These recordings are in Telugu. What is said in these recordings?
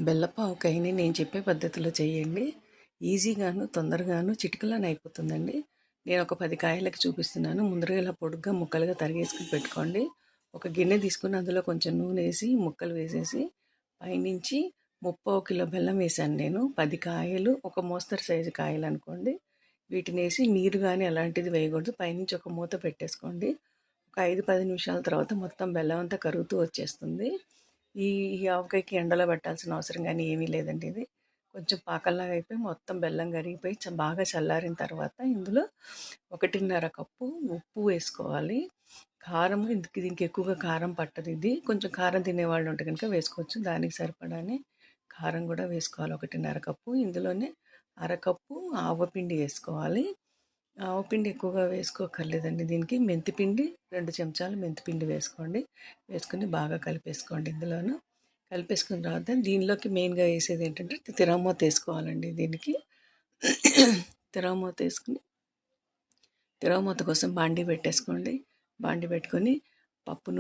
బెల్లపావకాయని నేను చెప్పే పద్ధతిలో చేయండి. ఈజీగాను, తొందరగాను చిటికలోనే అయిపోతుందండి. నేను ఒక 10 కాయలకి చూపిస్తున్నాను. ముందరగా ఇలా పొడుగ్గా ముక్కలుగా తరిగేసుకొని పెట్టుకోండి. ఒక గిన్నె తీసుకొని అందులో కొంచెం నూనె వేసి ముక్కలు వేసేసి పైనుంచి 3/4 కిలో బెల్లం వేసాను నేను. 10 కాయలు, ఒక మోస్తరు సైజు కాయలు అనుకోండి. వీటిని వేసి నీరు కానీ అలాంటిది వేయకూడదు. పైనుంచి ఒక మూత పెట్టేసుకోండి. ఒక 5-10 నిమిషాల తర్వాత మొత్తం బెల్లం అంతా కరుగుతూ వచ్చేస్తుంది. ఈ ఈ ఆవకాయకి ఎండలో పెట్టాల్సిన అవసరం కానీ ఏమీ లేదండి. ఇది కొంచెం పాకల్లాగా అయిపోయి మొత్తం బెల్లం కరిగిపోయి బాగా చల్లారిన తర్వాత ఇందులో 1.5 కప్పు ఉప్పు వేసుకోవాలి. కారం దీనికి ఎక్కువగా కారం పట్టదు. ఇది కొంచెం కారం తినేవాళ్ళు ఉంటే కనుక వేసుకోవచ్చు. దానికి సరిపడానే కారం కూడా వేసుకోవాలి. 1.5 కప్పు. ఇందులోనే అరకప్పు ఆవపిండి వేసుకోవాలి. ఆవపిండి ఎక్కువగా వేసుకోకర్లేదండి. దీనికి మెంతిపిండి 2 చెంచాలు మెంతిపిండి వేసుకోండి. వేసుకొని బాగా కలిపేసుకోండి. ఇందులోను కలిపేసుకున్న తర్వాత దీనిలోకి మెయిన్గా వేసేది ఏంటంటే తిరగమూత వేసుకోవాలండి. దీనికి తిరగమూత వేసుకుని తిరగమూత కోసం బాండీ పెట్టేసుకోండి. బాండీ పెట్టుకొని పప్పు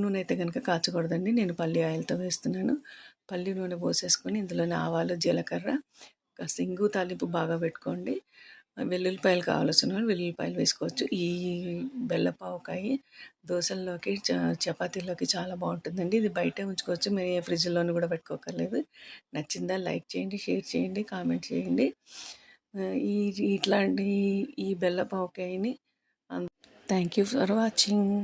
నూనె అయితే కనుక కాచకూడదండి. నేను పల్లి ఆయిల్తో వేస్తున్నాను. పల్లి నూనె పోసేసుకొని ఇందులోనే ఆవాలు, జీలకర్ర, కాస్త ఇంగు తాలింపు బాగా పెట్టుకోండి. వెల్లుల్లిపాయలు కావాల్సిన వాళ్ళు వెల్లుల్లిపాయలు వేసుకోవచ్చు. ఈ బెల్లపావకాయ దోశల్లోకి, చపాతీలోకి చాలా బాగుంటుందండి. ఇది బయటే ఉంచుకోవచ్చు. మీరు ఏ ఫ్రిడ్జ్లోనూ కూడా పెట్టుకోకర్లేదు. నచ్చిందా? లైక్ చేయండి, షేర్ చేయండి, కామెంట్ చేయండి. ఈ ఇట్లాంటి ఈ బెల్లపావకాయని థ్యాంక్ యూ ఫర్ వాచింగ్.